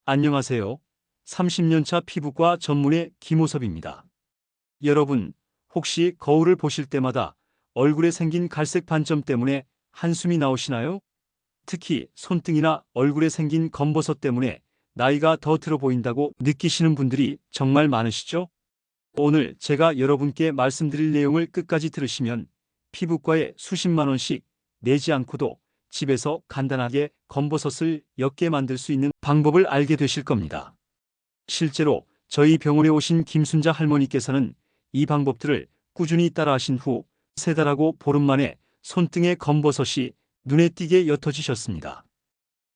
안녕하세요. 30년차 피부과 전문의 김호섭입니다. 여러분, 혹시 거울을 보실 때마다 얼굴에 생긴 갈색 반점 때문에 한숨이 나오시나요? 특히 손등이나 얼굴에 생긴 검버섯 때문에 나이가 더 들어 보인다고 느끼시는 분들이 정말 많으시죠? 오늘 제가 여러분께 말씀드릴 내용을 끝까지 들으시면 피부과에 수십만 원씩 내지 않고도 집에서 간단하게 검버섯을 옅게 만들 수 있는 방법을 알게 되실 겁니다. 실제로 저희 병원에 오신 김순자 할머니께서는 이 방법들을 꾸준히 따라하신 후 3달하고 보름 만에 손등의 검버섯이 눈에 띄게 옅어지셨습니다.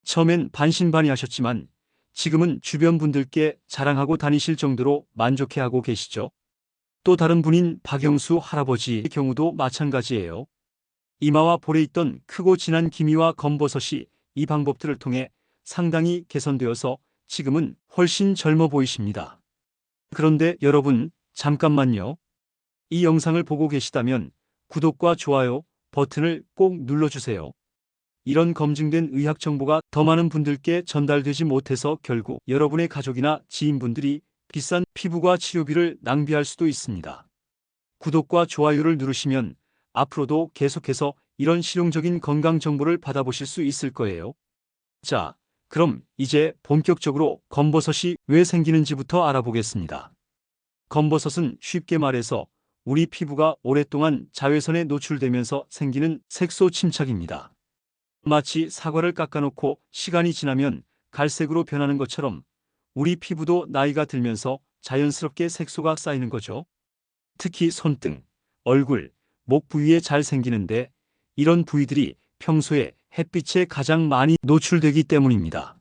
처음엔 반신반의하셨지만 지금은 주변 분들께 자랑하고 다니실 정도로 만족해하고 계시죠. 또 다른 분인 박영수 할아버지의 경우도 마찬가지예요. 이마와 볼에 있던 크고 진한 기미와 검버섯이 이 방법들을 통해 상당히 개선되어서 지금은 훨씬 젊어 보이십니다. 그런데 여러분, 잠깐만요. 이 영상을 보고 계시다면 구독과 좋아요 버튼을 꼭 눌러주세요. 이런 검증된 의학 정보가 더 많은 분들께 전달되지 못해서 결국 여러분의 가족이나 지인분들이 비싼 피부과 치료비를 낭비할 수도 있습니다. 구독과 좋아요를 누르시면 앞으로도 계속해서 이런 실용적인 건강 정보를 받아보실 수 있을 거예요. 자, 그럼 이제 본격적으로 검버섯이 왜 생기는지부터 알아보겠습니다. 검버섯은 쉽게 말해서 우리 피부가 오랫동안 자외선에 노출되면서 생기는 색소 침착입니다. 마치 사과를 깎아놓고 시간이 지나면 갈색으로 변하는 것처럼 우리 피부도 나이가 들면서 자연스럽게 색소가 쌓이는 거죠. 특히 손등, 얼굴, 목 부위에 잘 생기는데 이런 부위들이 평소에 햇빛에 가장 많이 노출되기 때문입니다.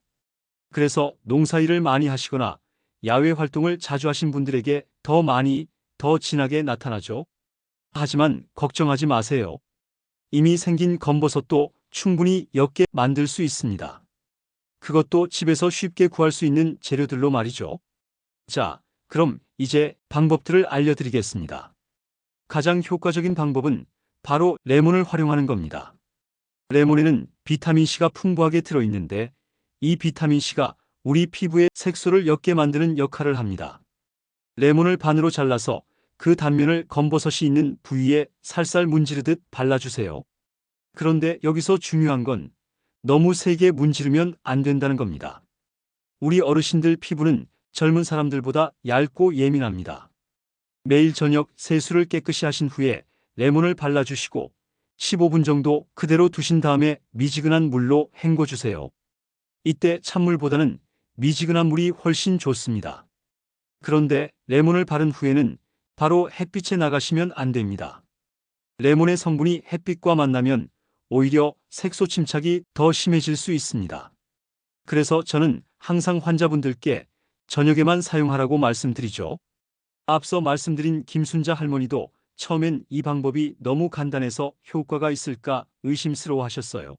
그래서 농사일을 많이 하시거나 야외 활동을 자주 하신 분들에게 더 많이, 더 진하게 나타나죠. 하지만 걱정하지 마세요. 이미 생긴 검버섯도 충분히 옅게 만들 수 있습니다. 그것도 집에서 쉽게 구할 수 있는 재료들로 말이죠. 자, 그럼 이제 방법들을 알려드리겠습니다. 가장 효과적인 방법은 바로 레몬을 활용하는 겁니다. 레몬에는 비타민C가 풍부하게 들어있는데 이 비타민C가 우리 피부의 색소를 옅게 만드는 역할을 합니다. 레몬을 반으로 잘라서 그 단면을 검버섯이 있는 부위에 살살 문지르듯 발라주세요. 그런데 여기서 중요한 건 너무 세게 문지르면 안 된다는 겁니다. 우리 어르신들 피부는 젊은 사람들보다 얇고 예민합니다. 매일 저녁 세수를 깨끗이 하신 후에 레몬을 발라주시고 15분 정도 그대로 두신 다음에 미지근한 물로 헹궈주세요. 이때 찬물보다는 미지근한 물이 훨씬 좋습니다. 그런데 레몬을 바른 후에는 바로 햇빛에 나가시면 안 됩니다. 레몬의 성분이 햇빛과 만나면 오히려 색소 침착이 더 심해질 수 있습니다. 그래서 저는 항상 환자분들께 저녁에만 사용하라고 말씀드리죠. 앞서 말씀드린 김순자 할머니도 처음엔 이 방법이 너무 간단해서 효과가 있을까 의심스러워 하셨어요.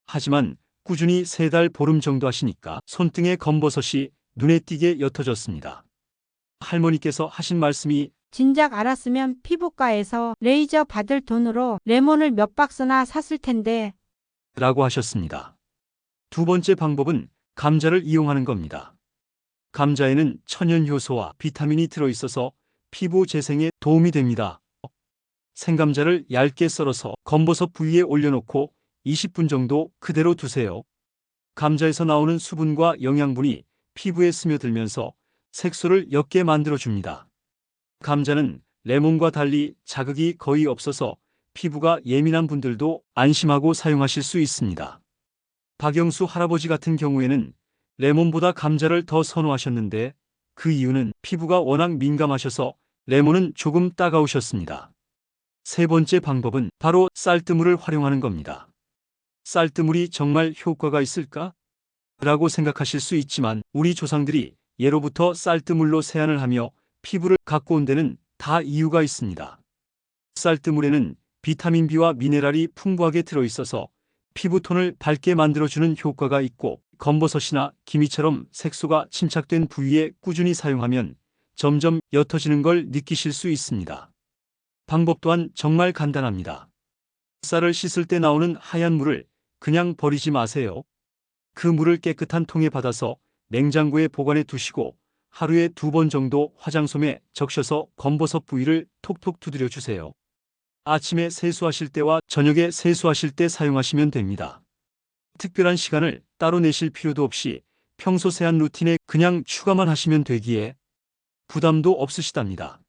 하지만 꾸준히 3달 보름 정도 하시니까 손등의 검버섯이 눈에 띄게 옅어졌습니다. 할머니께서 하신 말씀이 진작 알았으면 피부과에서 레이저 받을 돈으로 레몬을 몇 박스나 샀을 텐데 라고 하셨습니다. 두 번째 방법은 감자를 이용하는 겁니다. 감자에는 천연 효소와 비타민이 들어있어서 피부 재생에 도움이 됩니다. 생감자를 얇게 썰어서 검버섯 부위에 올려놓고 20분 정도 그대로 두세요. 감자에서 나오는 수분과 영양분이 피부에 스며들면서 색소를 옅게 만들어줍니다. 감자는 레몬과 달리 자극이 거의 없어서 피부가 예민한 분들도 안심하고 사용하실 수 있습니다. 박영수 할아버지 같은 경우에는 레몬보다 감자를 더 선호하셨는데 그 이유는 피부가 워낙 민감하셔서 레몬은 조금 따가우셨습니다. 세 번째 방법은 바로 쌀뜨물을 활용하는 겁니다. 쌀뜨물이 정말 효과가 있을까? 라고 생각하실 수 있지만 우리 조상들이 예로부터 쌀뜨물로 세안을 하며 피부를 가꿔온 데는 다 이유가 있습니다. 쌀뜨물에는 비타민 B와 미네랄이 풍부하게 들어있어서 피부톤을 밝게 만들어주는 효과가 있고 검버섯이나 기미처럼 색소가 침착된 부위에 꾸준히 사용하면 점점 옅어지는 걸 느끼실 수 있습니다. 방법 또한 정말 간단합니다. 쌀을 씻을 때 나오는 하얀 물을 그냥 버리지 마세요. 그 물을 깨끗한 통에 받아서 냉장고에 보관해 두시고 하루에 2번 정도 화장솜에 적셔서 검버섯 부위를 톡톡 두드려 주세요. 아침에 세수하실 때와 저녁에 세수하실 때 사용하시면 됩니다. 특별한 시간을 따로 내실 필요도 없이 평소 세안 루틴에 그냥 추가만 하시면 되기에 부담도 없으시답니다.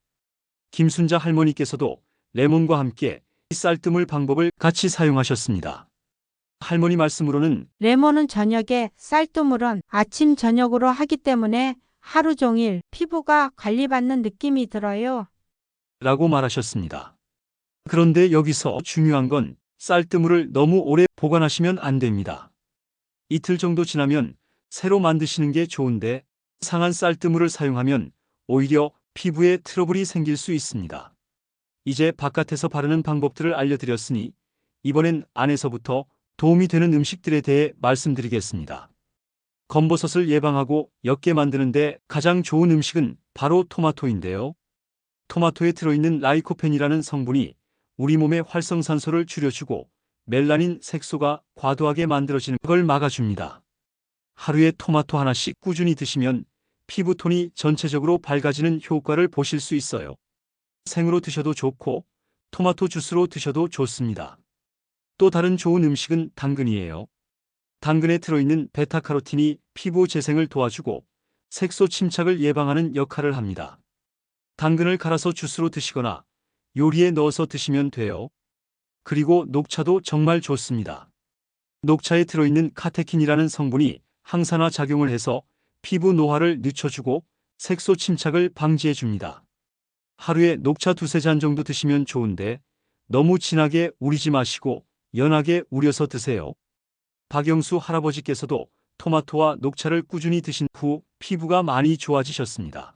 김순자 할머니께서도 레몬과 함께 쌀뜨물 방법을 같이 사용하셨습니다. 할머니 말씀으로는 레몬은 저녁에, 쌀뜨물은 아침 저녁으로 하기 때문에 하루 종일 피부가 관리받는 느낌이 들어요. 라고 말하셨습니다. 그런데 여기서 중요한 건 쌀뜨물을 너무 오래 보관하시면 안 됩니다. 이틀 정도 지나면 새로 만드시는 게 좋은데 상한 쌀뜨물을 사용하면 오히려 피부에 트러블이 생길 수 있습니다. 이제 바깥에서 바르는 방법들을 알려드렸으니 이번엔 안에서부터 도움이 되는 음식들에 대해 말씀드리겠습니다. 검버섯을 예방하고 옅게 만드는데 가장 좋은 음식은 바로 토마토인데요. 토마토에 들어있는 라이코펜이라는 성분이 우리 몸의 활성산소를 줄여주고 멜라닌 색소가 과도하게 만들어지는 걸 막아줍니다. 하루에 토마토 하나씩 꾸준히 드시면 피부톤이 전체적으로 밝아지는 효과를 보실 수 있어요. 생으로 드셔도 좋고 토마토 주스로 드셔도 좋습니다. 또 다른 좋은 음식은 당근이에요. 당근에 들어있는 베타카로틴이 피부 재생을 도와주고 색소 침착을 예방하는 역할을 합니다. 당근을 갈아서 주스로 드시거나 요리에 넣어서 드시면 돼요. 그리고 녹차도 정말 좋습니다. 녹차에 들어있는 카테킨이라는 성분이 항산화 작용을 해서 피부 노화를 늦춰주고 색소 침착을 방지해 줍니다. 하루에 녹차 2~3잔 정도 드시면 좋은데 너무 진하게 우리지 마시고 연하게 우려서 드세요. 박영수 할아버지께서도 토마토와 녹차를 꾸준히 드신 후 피부가 많이 좋아지셨습니다.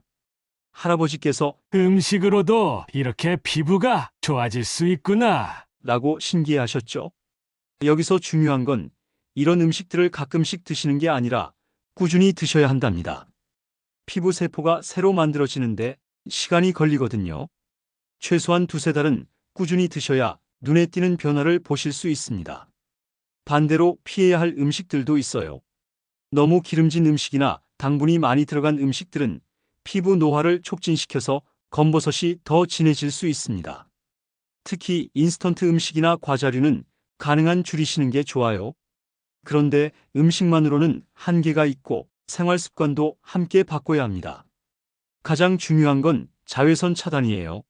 할아버지께서 음식으로도 이렇게 피부가 좋아질 수 있구나. 라고 신기해하셨죠. 여기서 중요한 건 이런 음식들을 가끔씩 드시는 게 아니라 꾸준히 드셔야 한답니다. 피부 세포가 새로 만들어지는데 시간이 걸리거든요. 최소한 2~3달은 꾸준히 드셔야 눈에 띄는 변화를 보실 수 있습니다. 반대로 피해야 할 음식들도 있어요. 너무 기름진 음식이나 당분이 많이 들어간 음식들은 피부 노화를 촉진시켜서 검버섯이 더 진해질 수 있습니다. 특히 인스턴트 음식이나 과자류는 가능한 줄이시는 게 좋아요. 그런데 음식만으로는 한계가 있고 생활 습관도 함께 바꿔야 합니다. 가장 중요한 건 자외선 차단이에요.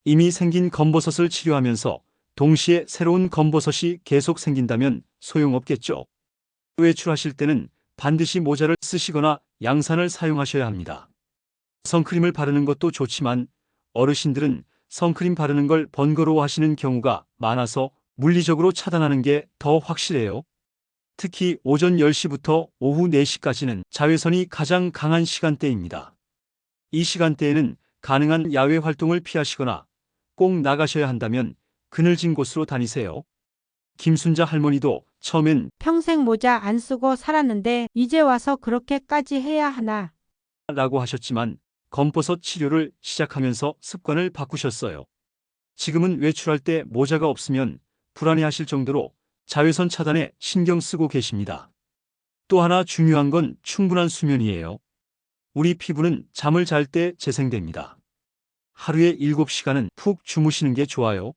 이미 생긴 검버섯을 치료하면서 동시에 새로운 검버섯이 계속 생긴다면 소용없겠죠. 외출하실 때는 반드시 모자를 쓰시거나 양산을 사용하셔야 합니다. 선크림을 바르는 것도 좋지만 어르신들은 선크림 바르는 걸 번거로워하시는 경우가 많아서 물리적으로 차단하는 게 더 확실해요. 특히 오전 10시부터 오후 4시까지는 자외선이 가장 강한 시간대입니다. 이 시간대에는 가능한 야외 활동을 피하시거나 꼭 나가셔야 한다면 그늘진 곳으로 다니세요. 김순자 할머니도 처음엔 평생 모자 안 쓰고 살았는데 이제 와서 그렇게까지 해야 하나. 라고 하셨지만 검버섯 치료를 시작하면서 습관을 바꾸셨어요. 지금은 외출할 때 모자가 없으면 불안해하실 정도로 자외선 차단에 신경 쓰고 계십니다. 또 하나 중요한 건 충분한 수면이에요. 우리 피부는 잠을 잘 때 재생됩니다. 하루에 7시간은 푹 주무시는 게 좋아요.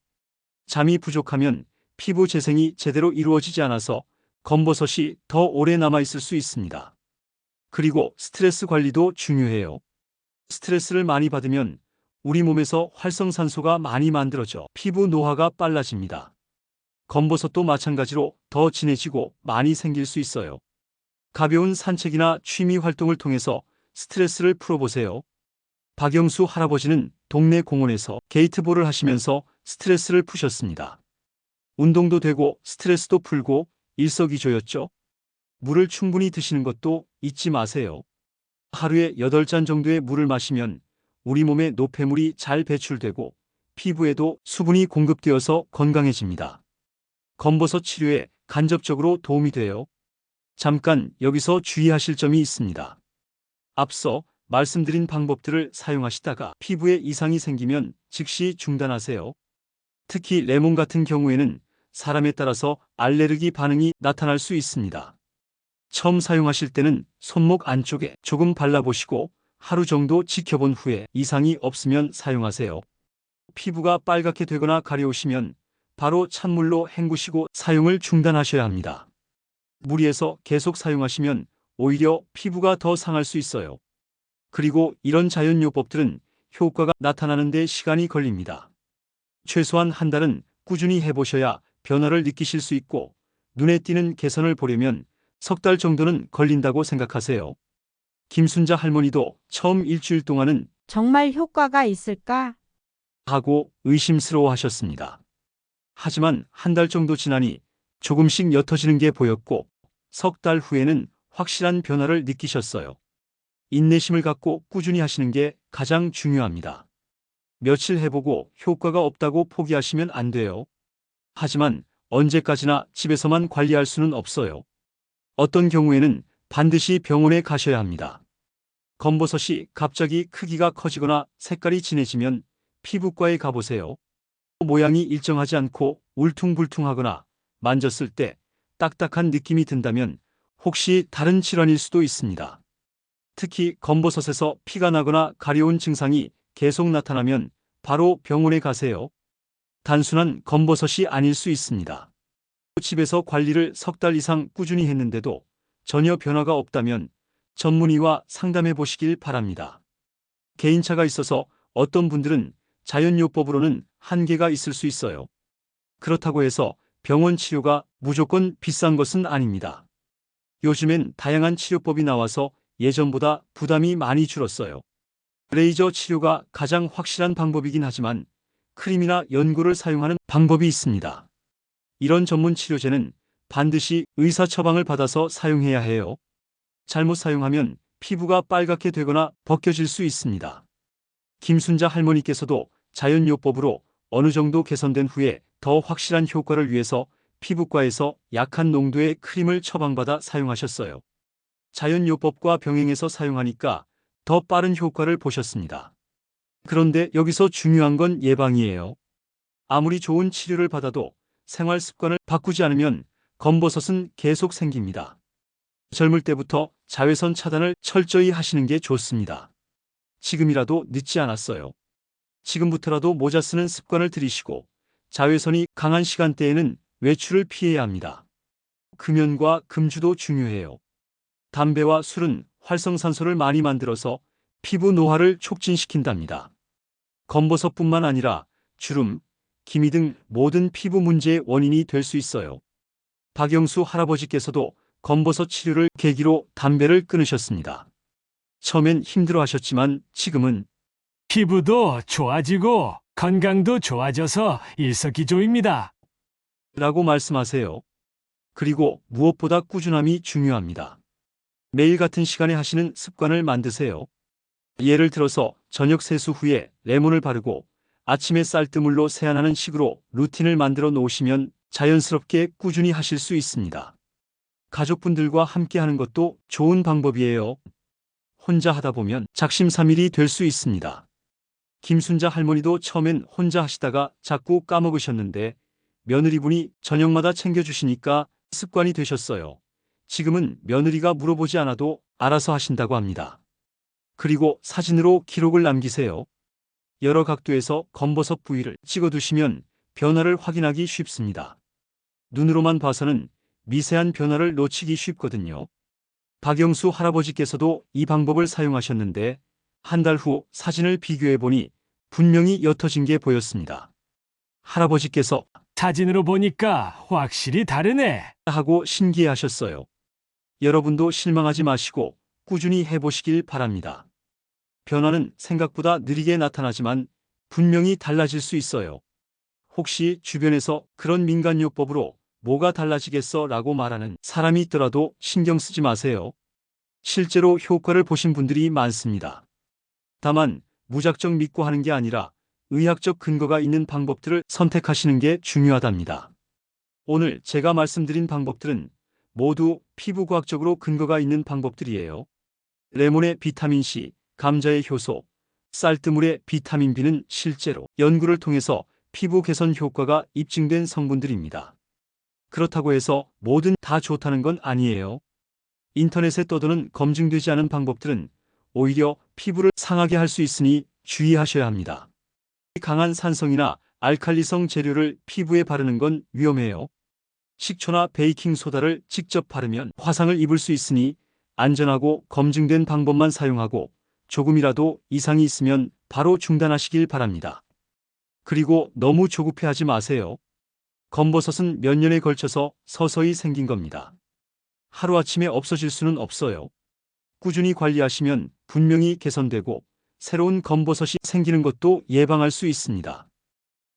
잠이 부족하면 피부 재생이 제대로 이루어지지 않아서 검버섯이 더 오래 남아있을 수 있습니다. 그리고 스트레스 관리도 중요해요. 스트레스를 많이 받으면 우리 몸에서 활성산소가 많이 만들어져 피부 노화가 빨라집니다. 검버섯도 마찬가지로 더 진해지고 많이 생길 수 있어요. 가벼운 산책이나 취미 활동을 통해서 스트레스를 풀어보세요. 박영수 할아버지는 동네 공원에서 게이트볼을 하시면서 스트레스를 푸셨습니다. 운동도 되고 스트레스도 풀고 일석이조였죠. 물을 충분히 드시는 것도 잊지 마세요. 하루에 8잔 정도의 물을 마시면 우리 몸에 노폐물이 잘 배출되고 피부에도 수분이 공급되어서 건강해집니다. 검버섯 치료에 간접적으로 도움이 돼요. 잠깐 여기서 주의하실 점이 있습니다. 앞서 말씀드린 방법들을 사용하시다가 피부에 이상이 생기면 즉시 중단하세요. 특히 레몬 같은 경우에는 사람에 따라서 알레르기 반응이 나타날 수 있습니다. 처음 사용하실 때는 손목 안쪽에 조금 발라보시고 하루 정도 지켜본 후에 이상이 없으면 사용하세요. 피부가 빨갛게 되거나 가려우시면 바로 찬물로 헹구시고 사용을 중단하셔야 합니다. 무리해서 계속 사용하시면 오히려 피부가 더 상할 수 있어요. 그리고 이런 자연요법들은 효과가 나타나는 데 시간이 걸립니다. 최소한 한 달은 꾸준히 해보셔야 변화를 느끼실 수 있고 눈에 띄는 개선을 보려면 석 달 정도는 걸린다고 생각하세요. 김순자 할머니도 처음 일주일 동안은 정말 효과가 있을까? 하고 의심스러워 하셨습니다. 하지만 한 달 정도 지나니 조금씩 옅어지는 게 보였고 석 달 후에는 확실한 변화를 느끼셨어요. 인내심을 갖고 꾸준히 하시는 게 가장 중요합니다. 며칠 해보고 효과가 없다고 포기하시면 안 돼요. 하지만 언제까지나 집에서만 관리할 수는 없어요. 어떤 경우에는 반드시 병원에 가셔야 합니다. 검버섯이 갑자기 크기가 커지거나 색깔이 진해지면 피부과에 가보세요. 모양이 일정하지 않고 울퉁불퉁하거나 만졌을 때 딱딱한 느낌이 든다면 혹시 다른 질환일 수도 있습니다. 특히 검버섯에서 피가 나거나 가려운 증상이 계속 나타나면 바로 병원에 가세요. 단순한 검버섯이 아닐 수 있습니다. 집에서 관리를 석 달 이상 꾸준히 했는데도 전혀 변화가 없다면 전문의와 상담해 보시길 바랍니다. 개인차가 있어서 어떤 분들은 자연요법으로는 한계가 있을 수 있어요. 그렇다고 해서 병원 치료가 무조건 비싼 것은 아닙니다. 요즘엔 다양한 치료법이 나와서 예전보다 부담이 많이 줄었어요. 레이저 치료가 가장 확실한 방법이긴 하지만 크림이나 연고를 사용하는 방법이 있습니다. 이런 전문 치료제는 반드시 의사 처방을 받아서 사용해야 해요. 잘못 사용하면 피부가 빨갛게 되거나 벗겨질 수 있습니다. 김순자 할머니께서도 자연요법으로 어느 정도 개선된 후에 더 확실한 효과를 위해서 피부과에서 약한 농도의 크림을 처방받아 사용하셨어요. 자연요법과 병행해서 사용하니까 더 빠른 효과를 보셨습니다. 그런데 여기서 중요한 건 예방이에요. 아무리 좋은 치료를 받아도 생활 습관을 바꾸지 않으면 검버섯은 계속 생깁니다. 젊을 때부터 자외선 차단을 철저히 하시는 게 좋습니다. 지금이라도 늦지 않았어요. 지금부터라도 모자 쓰는 습관을 들이시고 자외선이 강한 시간대에는 외출을 피해야 합니다. 금연과 금주도 중요해요. 담배와 술은 활성산소를 많이 만들어서 피부 노화를 촉진시킨답니다. 검버섯뿐만 아니라 주름, 기미 등 모든 피부 문제의 원인이 될 수 있어요. 박영수 할아버지께서도 검버섯 치료를 계기로 담배를 끊으셨습니다. 처음엔 힘들어하셨지만 지금은 피부도 좋아지고 건강도 좋아져서 일석이조입니다. 라고 말씀하세요. 그리고 무엇보다 꾸준함이 중요합니다. 매일 같은 시간에 하시는 습관을 만드세요. 예를 들어서 저녁 세수 후에 레몬을 바르고 아침에 쌀뜨물로 세안하는 식으로 루틴을 만들어 놓으시면 자연스럽게 꾸준히 하실 수 있습니다. 가족분들과 함께 하는 것도 좋은 방법이에요. 혼자 하다 보면 작심삼일이 될 수 있습니다. 김순자 할머니도 처음엔 혼자 하시다가 자꾸 까먹으셨는데 며느리분이 저녁마다 챙겨주시니까 습관이 되셨어요. 지금은 며느리가 물어보지 않아도 알아서 하신다고 합니다. 그리고 사진으로 기록을 남기세요. 여러 각도에서 검버섯 부위를 찍어두시면 변화를 확인하기 쉽습니다. 눈으로만 봐서는 미세한 변화를 놓치기 쉽거든요. 박영수 할아버지께서도 이 방법을 사용하셨는데 한 달 후 사진을 비교해보니 분명히 옅어진 게 보였습니다. 할아버지께서 사진으로 보니까 확실히 다르네. 하고 신기해하셨어요. 여러분도 실망하지 마시고 꾸준히 해보시길 바랍니다. 변화는 생각보다 느리게 나타나지만 분명히 달라질 수 있어요. 혹시 주변에서 그런 민간요법으로 뭐가 달라지겠어 라고 말하는 사람이 있더라도 신경 쓰지 마세요. 실제로 효과를 보신 분들이 많습니다. 다만 무작정 믿고 하는 게 아니라 의학적 근거가 있는 방법들을 선택하시는 게 중요하답니다. 오늘 제가 말씀드린 방법들은 모두 피부과학적으로 근거가 있는 방법들이에요. 레몬의 비타민C, 감자의 효소, 쌀뜨물의 비타민 B는 실제로 연구를 통해서 피부 개선 효과가 입증된 성분들입니다. 그렇다고 해서 뭐든 다 좋다는 건 아니에요. 인터넷에 떠도는 검증되지 않은 방법들은 오히려 피부를 상하게 할 수 있으니 주의하셔야 합니다. 강한 산성이나 알칼리성 재료를 피부에 바르는 건 위험해요. 식초나 베이킹소다를 직접 바르면 화상을 입을 수 있으니 안전하고 검증된 방법만 사용하고 조금이라도 이상이 있으면 바로 중단하시길 바랍니다. 그리고 너무 조급해하지 마세요. 검버섯은 몇 년에 걸쳐서 서서히 생긴 겁니다. 하루아침에 없어질 수는 없어요. 꾸준히 관리하시면 분명히 개선되고 새로운 검버섯이 생기는 것도 예방할 수 있습니다.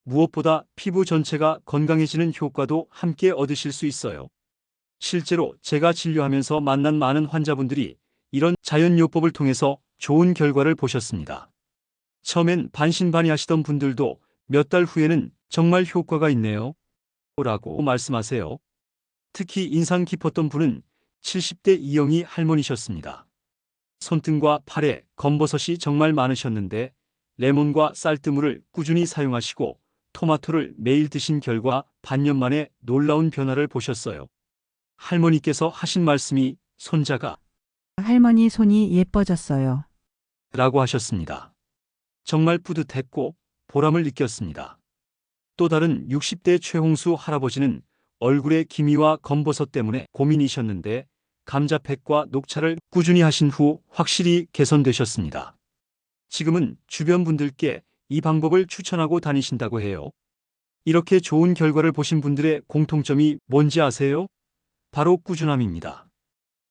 무엇보다 피부 전체가 건강해지는 효과도 함께 얻으실 수 있어요. 실제로 제가 진료하면서 만난 많은 환자분들이 이런 자연요법을 통해서 좋은 결과를 보셨습니다. 처음엔 반신반의하시던 분들도 몇 달 후에는 정말 효과가 있네요. 라고 말씀하세요. 특히 인상 깊었던 분은 70대 이영희 할머니셨습니다. 손등과 팔에 검버섯이 정말 많으셨는데 레몬과 쌀뜨물을 꾸준히 사용하시고 토마토를 매일 드신 결과 반년 만에 놀라운 변화를 보셨어요. 할머니께서 하신 말씀이 손자가 할머니 손이 예뻐졌어요. 라고 하셨습니다. 정말 뿌듯했고 보람을 느꼈습니다. 또 다른 60대 최홍수 할아버지는 얼굴의 기미와 검버섯 때문에 고민이셨는데 감자팩과 녹차를 꾸준히 하신 후 확실히 개선되셨습니다. 지금은 주변 분들께 이 방법을 추천하고 다니신다고 해요. 이렇게 좋은 결과를 보신 분들의 공통점이 뭔지 아세요? 바로 꾸준함입니다.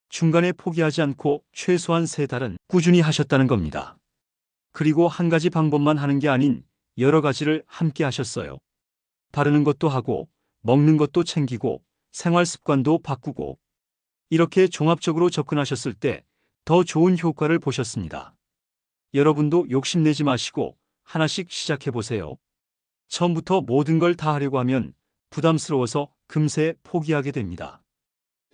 중간에 포기하지 않고 최소한 3달은 꾸준히 하셨다는 겁니다. 그리고 한 가지 방법만 하는 게 아닌 여러 가지를 함께 하셨어요. 바르는 것도 하고 먹는 것도 챙기고 생활 습관도 바꾸고 이렇게 종합적으로 접근하셨을 때 더 좋은 효과를 보셨습니다. 여러분도 욕심내지 마시고 하나씩 시작해 보세요. 처음부터 모든 걸 다 하려고 하면 부담스러워서 금세 포기하게 됩니다.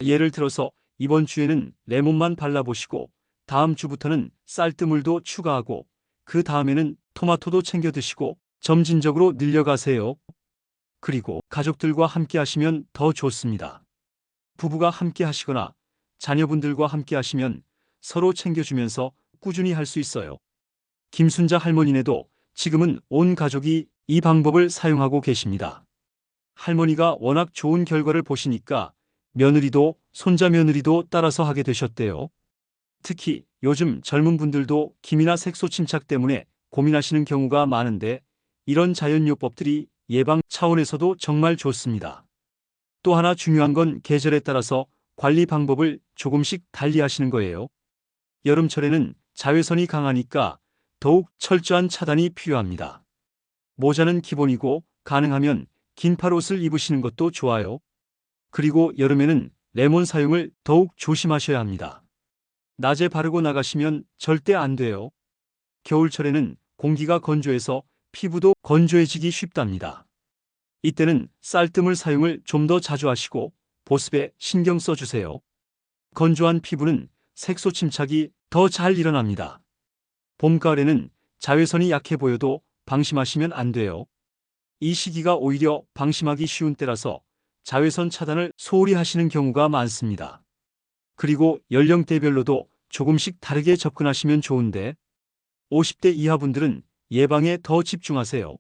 예를 들어서 이번 주에는 레몬만 발라보시고 다음 주부터는 쌀뜨물도 추가하고 그 다음에는 토마토도 챙겨 드시고 점진적으로 늘려가세요. 그리고 가족들과 함께 하시면 더 좋습니다. 부부가 함께 하시거나 자녀분들과 함께 하시면 서로 챙겨주면서 꾸준히 할 수 있어요. 김순자 할머니네도 지금은 온 가족이 이 방법을 사용하고 계십니다. 할머니가 워낙 좋은 결과를 보시니까 며느리도 손자 며느리도 따라서 하게 되셨대요. 특히 요즘 젊은 분들도 기미나 색소 침착 때문에 고민하시는 경우가 많은데 이런 자연요법들이 예방 차원에서도 정말 좋습니다. 또 하나 중요한 건 계절에 따라서 관리 방법을 조금씩 달리 하시는 거예요. 여름철에는 자외선이 강하니까 더욱 철저한 차단이 필요합니다. 모자는 기본이고 가능하면 긴팔 옷을 입으시는 것도 좋아요. 그리고 여름에는 레몬 사용을 더욱 조심하셔야 합니다. 낮에 바르고 나가시면 절대 안 돼요. 겨울철에는 공기가 건조해서 피부도 건조해지기 쉽답니다. 이때는 쌀뜨물 사용을 좀 더 자주 하시고 보습에 신경 써주세요. 건조한 피부는 색소 침착이 더 잘 일어납니다. 봄, 가을에는 자외선이 약해 보여도 방심하시면 안 돼요. 이 시기가 오히려 방심하기 쉬운 때라서 자외선 차단을 소홀히 하시는 경우가 많습니다. 그리고 연령대별로도 조금씩 다르게 접근하시면 좋은데 50대 이하 분들은 예방에 더 집중하세요.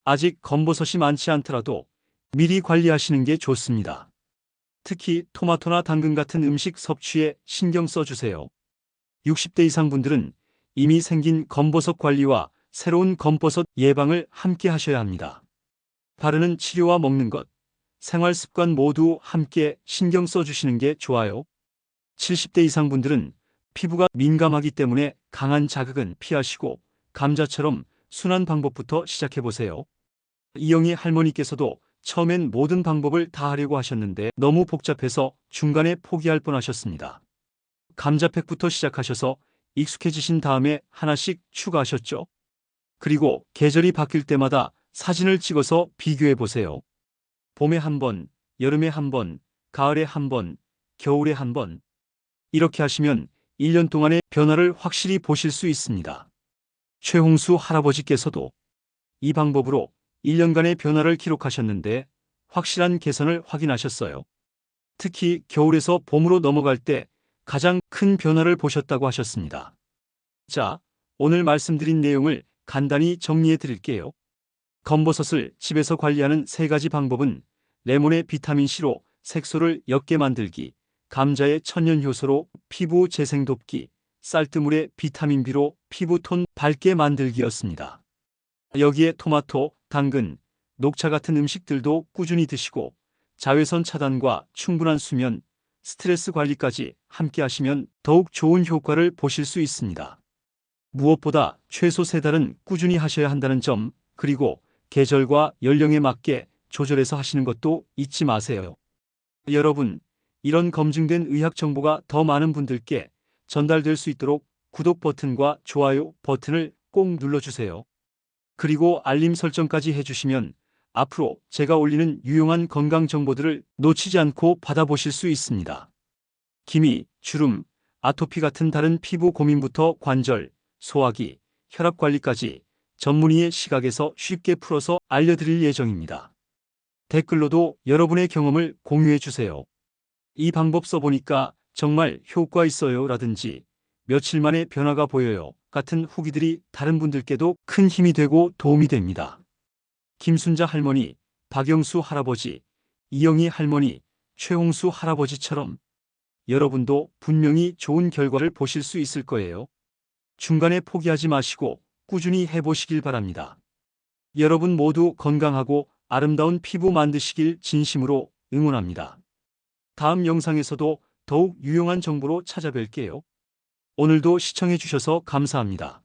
아직 검버섯이 많지 않더라도 미리 관리하시는 게 좋습니다. 특히 토마토나 당근 같은 음식 섭취에 신경 써주세요. 60대 이상 분들은 이미 생긴 검버섯 관리와 새로운 검버섯 예방을 함께 하셔야 합니다. 바르는 치료와 먹는 것, 생활 습관 모두 함께 신경 써주시는 게 좋아요. 70대 이상 분들은 피부가 민감하기 때문에 강한 자극은 피하시고 감자처럼 순한 방법부터 시작해보세요. 이영희 할머니께서도 처음엔 모든 방법을 다 하려고 하셨는데 너무 복잡해서 중간에 포기할 뻔하셨습니다. 감자팩부터 시작하셔서 익숙해지신 다음에 하나씩 추가하셨죠. 그리고 계절이 바뀔 때마다 사진을 찍어서 비교해 보세요. 봄에 한 번, 여름에 한 번, 가을에 한 번, 겨울에 한 번. 이렇게 하시면 1년 동안의 변화를 확실히 보실 수 있습니다. 최홍수 할아버지께서도 이 방법으로 1년간의 변화를 기록하셨는데 확실한 개선을 확인하셨어요. 특히 겨울에서 봄으로 넘어갈 때 가장 큰 변화를 보셨다고 하셨습니다. 자, 오늘 말씀드린 내용을 간단히 정리해 드릴게요. 검버섯을 집에서 관리하는 3가지 방법은 레몬의 비타민C로 색소를 옅게 만들기, 감자의 천연효소로 피부 재생 돕기, 쌀뜨물의 비타민B로 피부톤 밝게 만들기였습니다. 여기에 토마토, 당근, 녹차 같은 음식들도 꾸준히 드시고 자외선 차단과 충분한 수면, 스트레스 관리까지 함께 하시면 더욱 좋은 효과를 보실 수 있습니다. 무엇보다 최소 3달은 꾸준히 하셔야 한다는 점, 그리고 계절과 연령에 맞게 조절해서 하시는 것도 잊지 마세요. 여러분, 이런 검증된 의학 정보가 더 많은 분들께 전달될 수 있도록 구독 버튼과 좋아요 버튼을 꼭 눌러주세요. 그리고 알림 설정까지 해주시면 앞으로 제가 올리는 유용한 건강 정보들을 놓치지 않고 받아보실 수 있습니다. 기미, 주름, 아토피 같은 다른 피부 고민부터 관절, 소화기, 혈압 관리까지 전문의의 시각에서 쉽게 풀어서 알려드릴 예정입니다. 댓글로도 여러분의 경험을 공유해 주세요. 이 방법 써보니까 정말 효과 있어요 라든지 며칠 만에 변화가 보여요 같은 후기들이 다른 분들께도 큰 힘이 되고 도움이 됩니다. 김순자 할머니, 박영수 할아버지, 이영희 할머니, 최홍수 할아버지처럼 여러분도 분명히 좋은 결과를 보실 수 있을 거예요. 중간에 포기하지 마시고 꾸준히 해보시길 바랍니다. 여러분 모두 건강하고 아름다운 피부 만드시길 진심으로 응원합니다. 다음 영상에서도 더욱 유용한 정보로 찾아뵐게요. 오늘도 시청해 주셔서 감사합니다.